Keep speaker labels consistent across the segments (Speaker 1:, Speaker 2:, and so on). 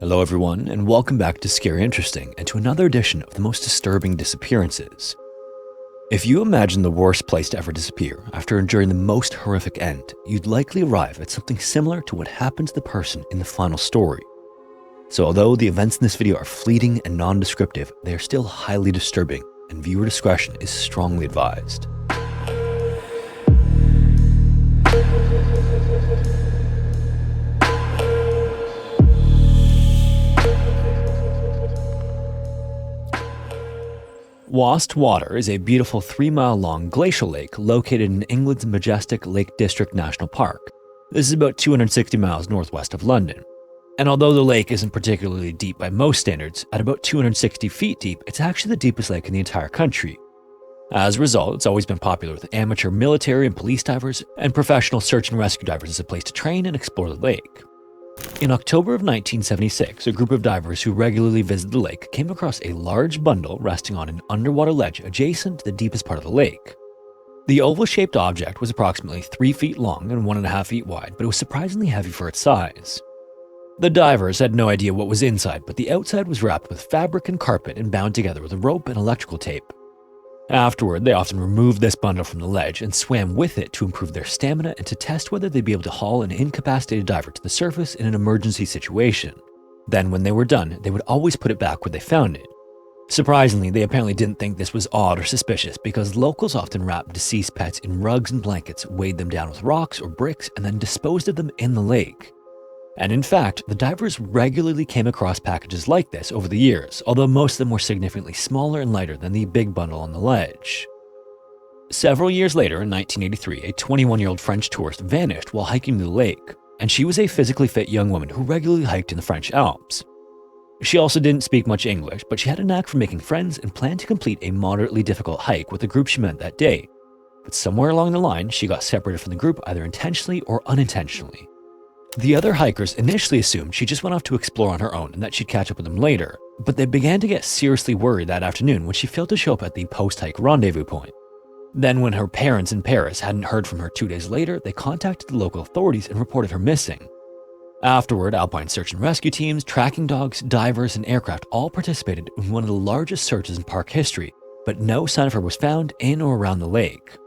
Speaker 1: Hello everyone, and welcome back to Scary Interesting and to another edition of the most disturbing disappearances. If you imagine the worst place to ever disappear after enduring the most horrific end, you'd likely arrive at something similar to what happened to the person in the final story. So although the events in this video are fleeting and non-descriptive, they are still highly disturbing, and viewer discretion is strongly advised. Wasp Water is a beautiful 3-mile-long glacial lake located in England's majestic Lake District National Park. This is about 260 miles northwest of London. And although the lake isn't particularly deep by most standards, at about 260 feet deep, it's actually the deepest lake in the entire country. As a result, it's always been popular with amateur military and police divers and professional search and rescue divers as a place to train and explore the lake. In October of 1976, a group of divers who regularly visit the lake came across a large bundle resting on an underwater ledge adjacent to the deepest part of the lake. The oval-shaped object was approximately 3 feet long and 1.5 feet wide, but it was surprisingly heavy for its size. The divers had no idea what was inside, but the outside was wrapped with fabric and carpet and bound together with a rope and electrical tape. Afterward, they often removed this bundle from the ledge and swam with it to improve their stamina and to test whether they'd be able to haul an incapacitated diver to the surface in an emergency situation. Then when they were done, they would always put it back where they found it. Surprisingly, they apparently didn't think this was odd or suspicious because locals often wrapped deceased pets in rugs and blankets, weighed them down with rocks or bricks, and then disposed of them in the lake. And in fact, the divers regularly came across packages like this over the years, although most of them were significantly smaller and lighter than the big bundle on the ledge. Several years later, in 1983, a 21-year-old French tourist vanished while hiking the lake, and she was a physically fit young woman who regularly hiked in the French Alps. She also didn't speak much English, but she had a knack for making friends and planned to complete a moderately difficult hike with the group she met that day. But somewhere along the line, she got separated from the group either intentionally or unintentionally. The other hikers initially assumed she just went off to explore on her own and that she'd catch up with them later, but they began to get seriously worried that afternoon when she failed to show up at the post-hike rendezvous point. Then when her parents in Paris hadn't heard from her 2 days later, they contacted the local authorities and reported her missing. Afterward, alpine search and rescue teams, tracking dogs, divers, and aircraft all participated in one of the largest searches in park history, but no sign of her was found in or around the lake.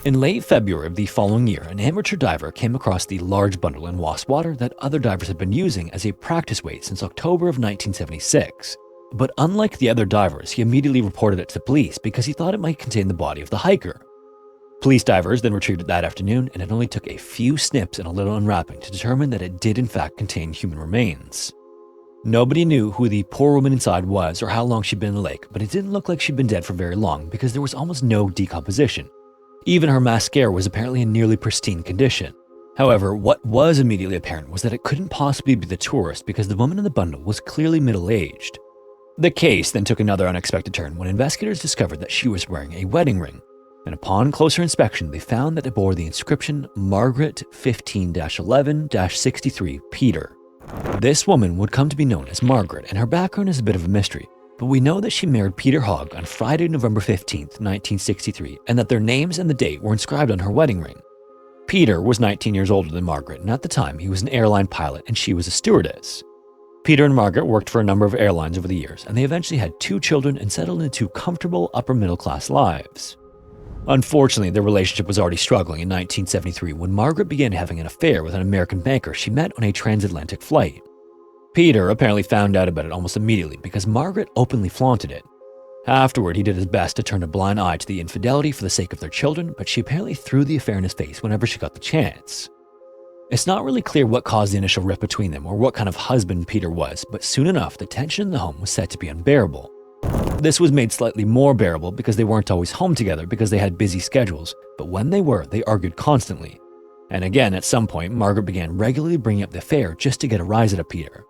Speaker 1: In late February of the following year, an amateur diver came across the large bundle in Wasp Water that other divers had been using as a practice weight since October of 1976. But unlike the other divers, he immediately reported it to the police because he thought it might contain the body of the hiker. Police divers then retrieved it that afternoon, and it only took a few snips and a little unwrapping to determine that it did in fact contain human remains. Nobody knew who the poor woman inside was or how long she'd been in the lake, but it didn't look like she'd been dead for very long because there was almost no decomposition. Even her mascara was apparently in nearly pristine condition. However, what was immediately apparent was that it couldn't possibly be the tourist because the woman in the bundle was clearly middle-aged. The case then took another unexpected turn when investigators discovered that she was wearing a wedding ring, and upon closer inspection they found that it bore the inscription Margaret 15-11-63 Peter. This woman would come to be known as Margaret, and her background is a bit of a mystery. But we know that she married Peter Hogg on Friday, November 15th, 1963, and that their names and the date were inscribed on her wedding ring. Peter was 19 years older than Margaret, and at the time he was an airline pilot and she was a stewardess. Peter and Margaret worked for a number of airlines over the years, and they eventually had 2 children and settled into comfortable upper-middle-class lives. Unfortunately, their relationship was already struggling in 1973 when Margaret began having an affair with an American banker she met on a transatlantic flight. Peter apparently found out about it almost immediately because Margaret openly flaunted it. Afterward, he did his best to turn a blind eye to the infidelity for the sake of their children, but she apparently threw the affair in his face whenever she got the chance. It's not really clear what caused the initial rift between them or what kind of husband Peter was, but soon enough, the tension in the home was set to be unbearable. This was made slightly more bearable because they weren't always home together because they had busy schedules, but when they were, they argued constantly. And again, at some point, Margaret began regularly bringing up the affair just to get a rise out of Peter.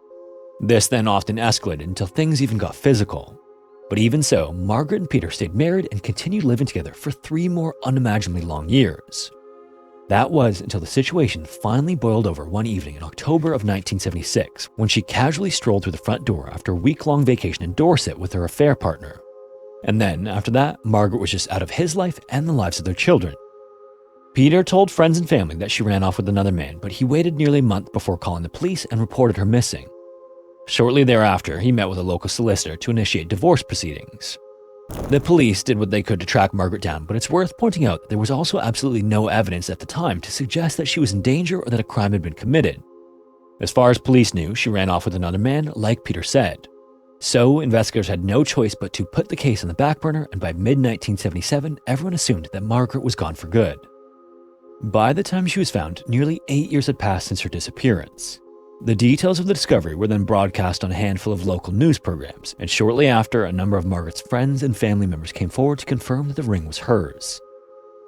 Speaker 1: This then often escalated until things even got physical. But even so, Margaret and Peter stayed married and continued living together for 3 more unimaginably long years. That was until the situation finally boiled over one evening in October of 1976 when she casually strolled through the front door after a week-long vacation in Dorset with her affair partner. And then, after that, Margaret was just out of his life and the lives of their children. Peter told friends and family that she ran off with another man, but he waited nearly a month before calling the police and reported her missing. Shortly thereafter, he met with a local solicitor to initiate divorce proceedings. The police did what they could to track Margaret down, but it's worth pointing out that there was also absolutely no evidence at the time to suggest that she was in danger or that a crime had been committed. As far as police knew, she ran off with another man, like Peter said. So, investigators had no choice but to put the case on the back burner, and by mid-1977, everyone assumed that Margaret was gone for good. By the time she was found, nearly 8 years had passed since her disappearance. The details of the discovery were then broadcast on a handful of local news programs, and shortly after, a number of Margaret's friends and family members came forward to confirm that the ring was hers.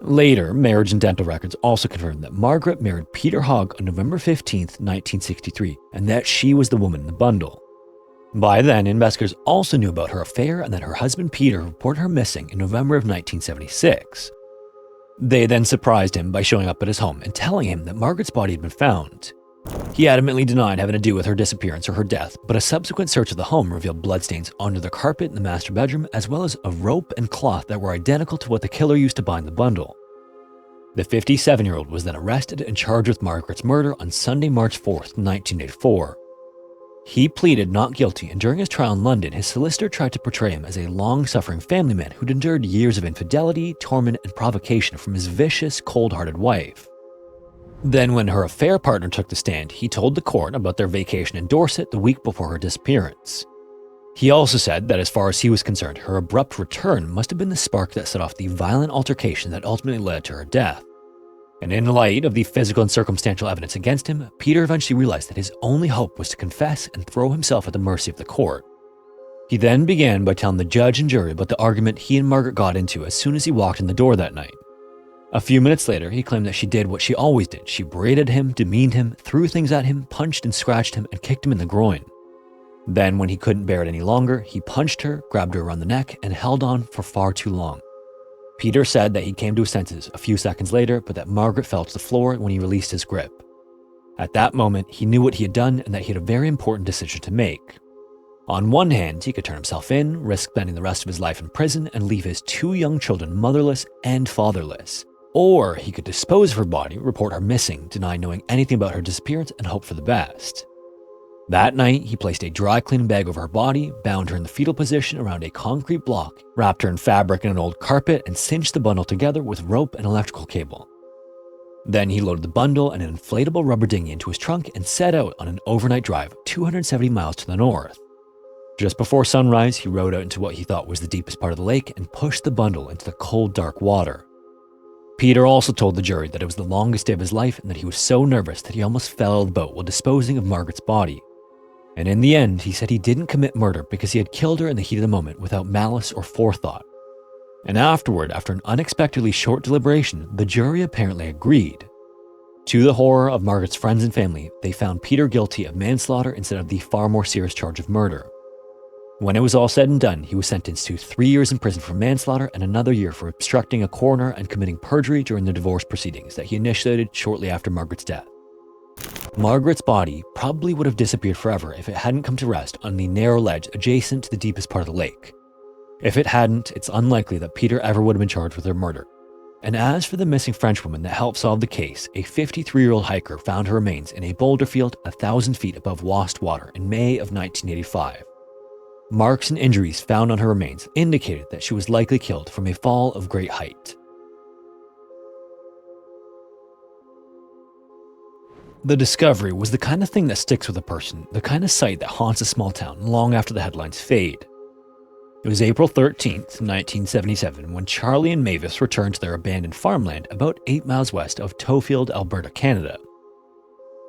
Speaker 1: Later, marriage and dental records also confirmed that Margaret married Peter Hogg on November 15, 1963, and that she was the woman in the bundle. By then, investigators also knew about her affair and that her husband Peter reported her missing in November of 1976. They then surprised him by showing up at his home and telling him that Margaret's body had been found. He adamantly denied having to do with her disappearance or her death, but a subsequent search of the home revealed bloodstains under the carpet in the master bedroom, as well as a rope and cloth that were identical to what the killer used to bind the bundle. The 57-year-old was then arrested and charged with Margaret's murder on Sunday, March 4, 1984. He pleaded not guilty, and during his trial in London, his solicitor tried to portray him as a long-suffering family man who'd endured years of infidelity, torment, and provocation from his vicious, cold-hearted wife. Then when her affair partner took the stand, he told the court about their vacation in Dorset the week before her disappearance. He also said that as far as he was concerned, her abrupt return must have been the spark that set off the violent altercation that ultimately led to her death. And in light of the physical and circumstantial evidence against him, Peter eventually realized that his only hope was to confess and throw himself at the mercy of the court. He then began by telling the judge and jury about the argument he and Margaret got into as soon as he walked in the door that night. A few minutes later, he claimed that she did what she always did. She berated him, demeaned him, threw things at him, punched and scratched him, and kicked him in the groin. Then, when he couldn't bear it any longer, he punched her, grabbed her around the neck, and held on for far too long. Peter said that he came to his senses a few seconds later, but that Margaret fell to the floor when he released his grip. At that moment, he knew what he had done and that he had a very important decision to make. On one hand, he could turn himself in, risk spending the rest of his life in prison, and leave his 2 young children motherless and fatherless. Or he could dispose of her body, report her missing, deny knowing anything about her disappearance, and hope for the best. That night, he placed a dry cleaning bag over her body, bound her in the fetal position around a concrete block, wrapped her in fabric and an old carpet, and cinched the bundle together with rope and electrical cable. Then he loaded the bundle and an inflatable rubber dinghy into his trunk and set out on an overnight drive 270 miles to the north. Just before sunrise, he rowed out into what he thought was the deepest part of the lake and pushed the bundle into the cold, dark water. Peter also told the jury that it was the longest day of his life and that he was so nervous that he almost fell out of the boat while disposing of Margaret's body. And in the end, he said he didn't commit murder because he had killed her in the heat of the moment without malice or forethought. And afterward, after an unexpectedly short deliberation, the jury apparently agreed. To the horror of Margaret's friends and family, they found Peter guilty of manslaughter instead of the far more serious charge of murder. When it was all said and done, he was sentenced to 3 years in prison for manslaughter and another year for obstructing a coroner and committing perjury during the divorce proceedings that he initiated shortly after Margaret's death. Margaret's body probably would have disappeared forever if it hadn't come to rest on the narrow ledge adjacent to the deepest part of the lake. If it hadn't, it's unlikely that Peter ever would have been charged with her murder. And as for the missing Frenchwoman that helped solve the case, a 53-year-old hiker found her remains in a boulder field 1,000 feet above Wasp Water in May of 1985. Marks and injuries found on her remains indicated that she was likely killed from a fall of great height. The discovery was the kind of thing that sticks with a person, the kind of sight that haunts a small town long after the headlines fade. It was April 13th, 1977, when Charlie and Mavis returned to their abandoned farmland about 8 miles west of Tofield, Alberta, Canada.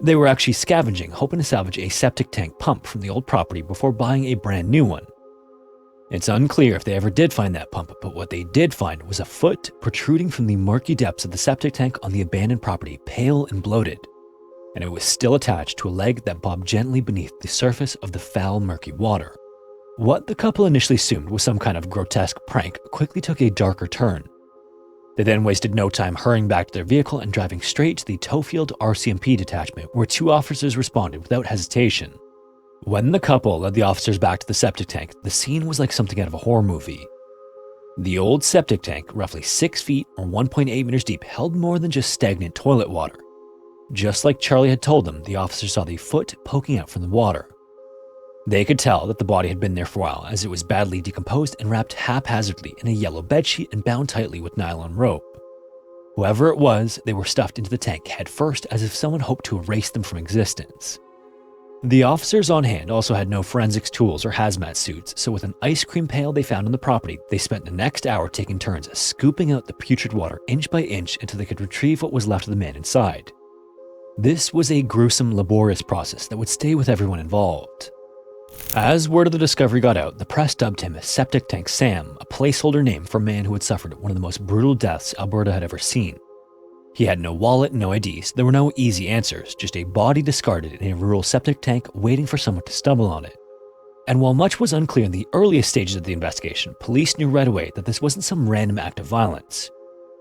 Speaker 1: They were actually scavenging, hoping to salvage a septic tank pump from the old property before buying a brand new one. It's unclear if they ever did find that pump, but what they did find was a foot protruding from the murky depths of the septic tank on the abandoned property, pale and bloated. And it was still attached to a leg that bobbed gently beneath the surface of the foul, murky water. What the couple initially assumed was some kind of grotesque prank quickly took a darker turn. They then wasted no time hurrying back to their vehicle and driving straight to the Tofield RCMP detachment, where 2 officers responded without hesitation. When the couple led the officers back to the septic tank, the scene was like something out of a horror movie. The old septic tank, roughly 6 feet or 1.8 meters deep, held more than just stagnant toilet water. Just like Charlie had told them, the officers saw the foot poking out from the water. They could tell that the body had been there for a while, as it was badly decomposed and wrapped haphazardly in a yellow bedsheet and bound tightly with nylon rope. Whoever it was, they were stuffed into the tank headfirst as if someone hoped to erase them from existence. The officers on hand also had no forensics tools or hazmat suits, so with an ice cream pail they found on the property, they spent the next hour taking turns scooping out the putrid water inch by inch until they could retrieve what was left of the man inside. This was a gruesome, laborious process that would stay with everyone involved. As word of the discovery got out, the press dubbed him Septic Tank Sam, a placeholder name for a man who had suffered one of the most brutal deaths Alberta had ever seen. He had no wallet, no IDs, there were no easy answers, just a body discarded in a rural septic tank waiting for someone to stumble on it. And while much was unclear in the earliest stages of the investigation, police knew right away that this wasn't some random act of violence.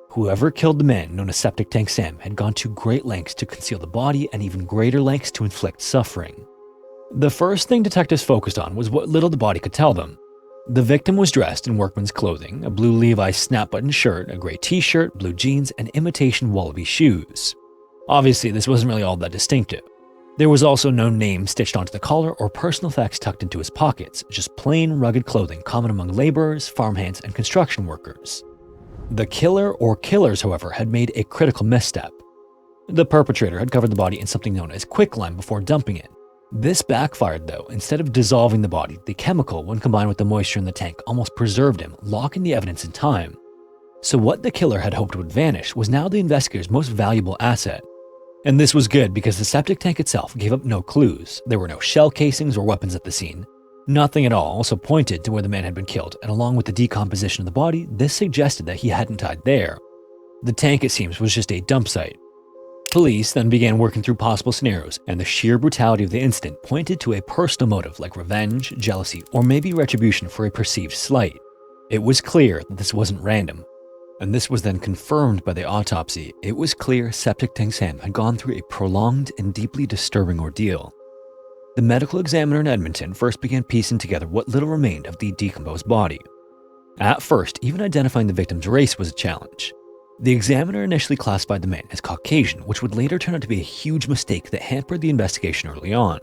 Speaker 1: Whoever killed the man known as Septic Tank Sam had gone to great lengths to conceal the body and even greater lengths to inflict suffering. The first thing detectives focused on was what little the body could tell them. The victim was dressed in workman's clothing, a blue Levi's snap-button shirt, a gray t-shirt, blue jeans, and imitation wallaby shoes. Obviously, this wasn't really all that distinctive. There was also no name stitched onto the collar or personal effects tucked into his pockets, just plain, rugged clothing common among laborers, farmhands, and construction workers. The killer or killers, however, had made a critical misstep. The perpetrator had covered the body in something known as quicklime before dumping it. This backfired though. Instead of dissolving the body, the chemical, when combined with the moisture in the tank, almost preserved him, locking the evidence in time. So what the killer had hoped would vanish was now the investigators' most valuable asset. And this was good because the septic tank itself gave up no clues. There were no shell casings or weapons at the scene. Nothing at all also pointed to where the man had been killed, and along with the decomposition of the body, this suggested that he hadn't died there. The tank, it seems, was just a dump site. Police then began working through possible scenarios, and the sheer brutality of the incident pointed to a personal motive like revenge, jealousy, or maybe retribution for a perceived slight. It was clear that this wasn't random, and this was then confirmed by the autopsy. It was clear Septic Tank Sam had gone through a prolonged and deeply disturbing ordeal. The medical examiner in Edmonton first began piecing together what little remained of the decomposed body. At first, even identifying the victim's race was a challenge. The examiner initially classified the man as Caucasian, which would later turn out to be a huge mistake that hampered the investigation early on.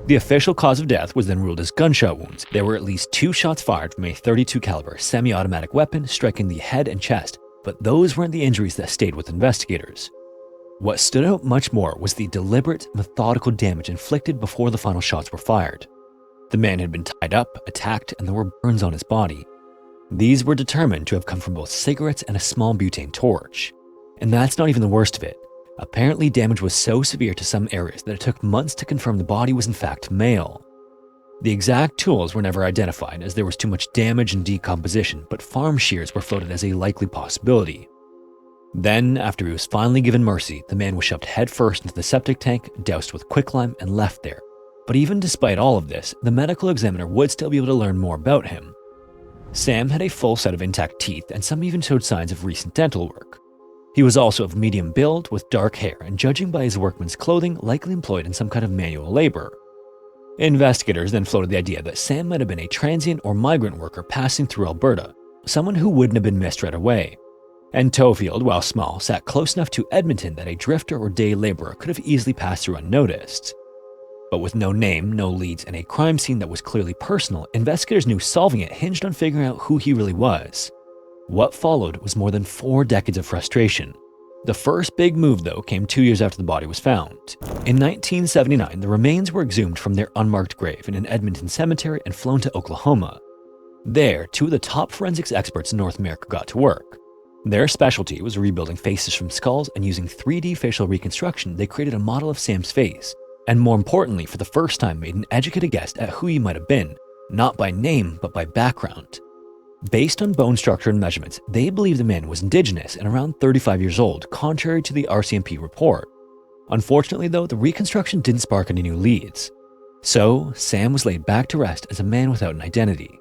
Speaker 1: The official cause of death was then ruled as gunshot wounds. There were at least 2 shots fired from a .32 caliber semi-automatic weapon striking the head and chest, but those weren't the injuries that stayed with investigators. What stood out much more was the deliberate, methodical damage inflicted before the final shots were fired. The man had been tied up, attacked, and there were burns on his body. These were determined to have come from both cigarettes and a small butane torch. And that's not even the worst of it. Apparently, damage was so severe to some areas that it took months to confirm the body was in fact male. The exact tools were never identified as there was too much damage and decomposition, but farm shears were floated as a likely possibility. Then, after he was finally given mercy, the man was shoved headfirst into the septic tank, doused with quicklime, and left there. But even despite all of this, the medical examiner would still be able to learn more about him. Sam had a full set of intact teeth, and some even showed signs of recent dental work. He was also of medium build with dark hair, and judging by his workman's clothing, likely employed in some kind of manual labor. Investigators then floated the idea that Sam might have been a transient or migrant worker passing through Alberta, someone who wouldn't have been missed right away. And Tofield, while small, sat close enough to Edmonton that a drifter or day laborer could have easily passed through unnoticed. But with no name, no leads, and a crime scene that was clearly personal, investigators knew solving it hinged on figuring out who he really was. What followed was more than 4 decades of frustration. The first big move, though, came 2 years after the body was found. In 1979, the remains were exhumed from their unmarked grave in an Edmonton cemetery and flown to Oklahoma. There, 2 of the top forensics experts in North America got to work. Their specialty was rebuilding faces from skulls, and using 3D facial reconstruction, they created a model of Sam's face. And more importantly, for the first time made an educated guess at who he might have been, not by name, but by background. Based on bone structure and measurements, they believe the man was indigenous and around 35 years old, contrary to the RCMP report. Unfortunately though, the reconstruction didn't spark any new leads. So, Sam was laid back to rest as a man without an identity.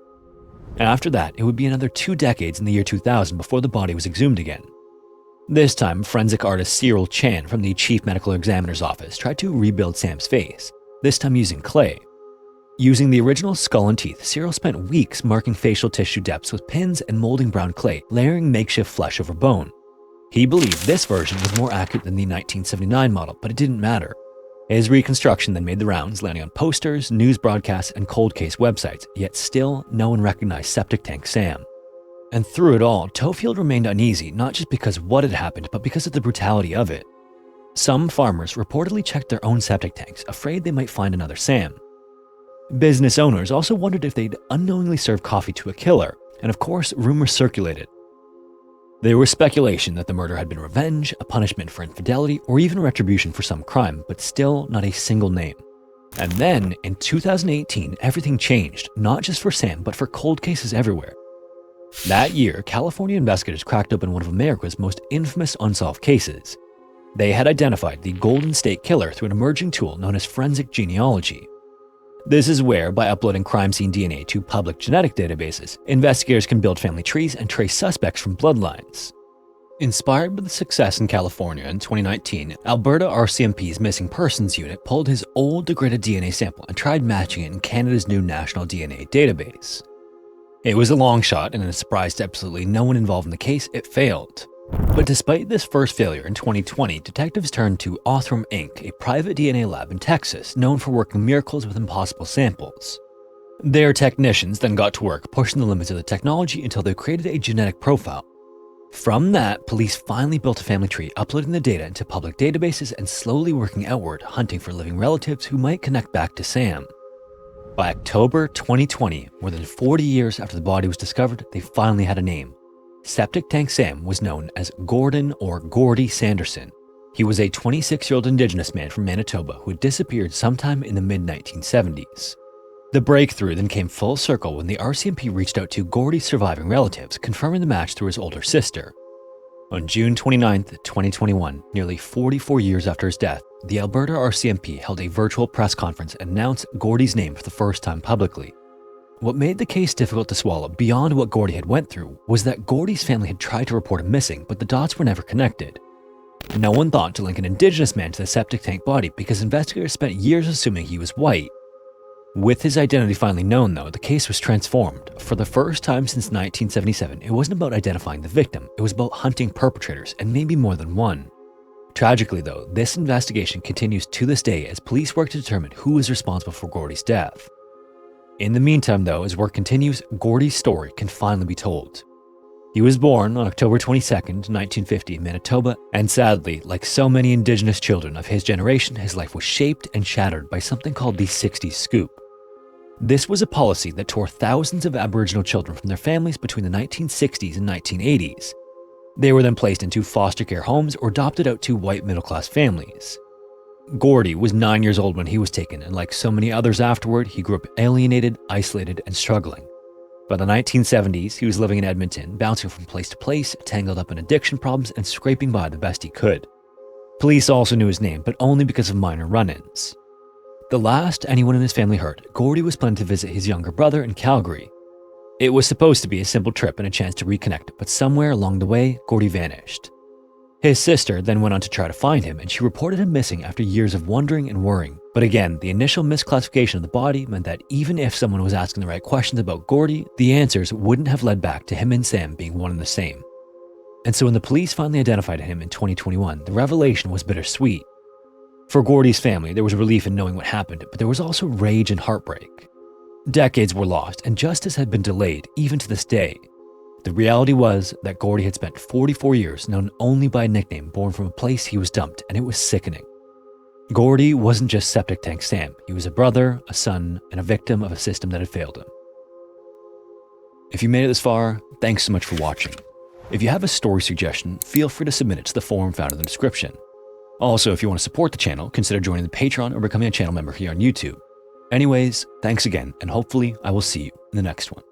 Speaker 1: After that, it would be another 2 decades in the year 2000 before the body was exhumed again. This time, forensic artist Cyril Chan from the Chief Medical Examiner's Office tried to rebuild Sam's face, this time using clay. Using the original skull and teeth, Cyril spent weeks marking facial tissue depths with pins and molding brown clay, layering makeshift flesh over bone. He believed this version was more accurate than the 1979 model, but it didn't matter. His reconstruction then made the rounds, landing on posters, news broadcasts, and cold case websites, yet still no one recognized Septic Tank Sam. And through it all, Toefield remained uneasy, not just because of what had happened, but because of the brutality of it. Some farmers reportedly checked their own septic tanks, afraid they might find another Sam. Business owners also wondered if they'd unknowingly served coffee to a killer, and of course, rumors circulated. There was speculation that the murder had been revenge, a punishment for infidelity, or even retribution for some crime, but still not a single name. And then, in 2018, everything changed, not just for Sam, but for cold cases everywhere. That year, California investigators cracked open one of America's most infamous unsolved cases. They had identified the Golden State Killer through an emerging tool known as forensic genealogy. This is where, by uploading crime scene DNA to public genetic databases, investigators can build family trees and trace suspects from bloodlines. Inspired by the success in California in 2019, Alberta RCMP's Missing Persons Unit pulled his old degraded DNA sample and tried matching it in Canada's new national DNA database. It was a long shot, and in a surprise to absolutely no one involved in the case, it failed. But despite this first failure in 2020, detectives turned to Othram Inc., a private DNA lab in Texas known for working miracles with impossible samples. Their technicians then got to work pushing the limits of the technology until they created a genetic profile. From that, police finally built a family tree, uploading the data into public databases and slowly working outward, hunting for living relatives who might connect back to Sam. By October 2020, more than 40 years after the body was discovered, they finally had a name. Septic Tank Sam was known as Gordon or Gordy Sanderson. He was a 26-year-old Indigenous man from Manitoba who had disappeared sometime in the mid-1970s. The breakthrough then came full circle when the RCMP reached out to Gordy's surviving relatives, confirming the match through his older sister. On June 29, 2021, nearly 44 years after his death, the Alberta RCMP held a virtual press conference and announced Gordy's name for the first time publicly. What made the case difficult to swallow beyond what Gordy had went through was that Gordy's family had tried to report him missing, but the dots were never connected. No one thought to link an Indigenous man to the septic tank body because investigators spent years assuming he was white. With his identity finally known, though, the case was transformed. For the first time since 1977, it wasn't about identifying the victim, it was about hunting perpetrators, and maybe more than one. Tragically, though, this investigation continues to this day as police work to determine who is responsible for Gordy's death. In the meantime, though, as work continues, Gordy's story can finally be told. He was born on October 22, 1950 in Manitoba, and sadly, like so many Indigenous children of his generation, his life was shaped and shattered by something called the 60s Scoop. This was a policy that tore thousands of Aboriginal children from their families between the 1960s and 1980s. They were then placed into foster care homes or adopted out to white middle-class families. Gordy was 9 years old when he was taken, and like so many others afterward, he grew up alienated, isolated, and struggling. By the 1970s, he was living in Edmonton, bouncing from place to place, tangled up in addiction problems, and scraping by the best he could. Police also knew his name, but only because of minor run-ins. The last anyone in his family heard, Gordy was planning to visit his younger brother in Calgary. It was supposed to be a simple trip and a chance to reconnect, but somewhere along the way, Gordy vanished. His sister then went on to try to find him, and she reported him missing after years of wondering and worrying. But again, the initial misclassification of the body meant that even if someone was asking the right questions about Gordy, the answers wouldn't have led back to him and Sam being one and the same. And so when the police finally identified him in 2021, the revelation was bittersweet. For Gordy's family, there was relief in knowing what happened, but there was also rage and heartbreak. Decades were lost, and justice had been delayed, even to this day. The reality was that Gordy had spent 44 years known only by a nickname born from a place he was dumped, and it was sickening. Gordy wasn't just Septic Tank Sam, he was a brother, a son, and a victim of a system that had failed him. If you made it this far, thanks so much for watching. If you have a story suggestion, feel free to submit it to the forum found in the description. Also, if you want to support the channel, consider joining the Patreon or becoming a channel member here on YouTube. Anyways, thanks again, and hopefully I will see you in the next one.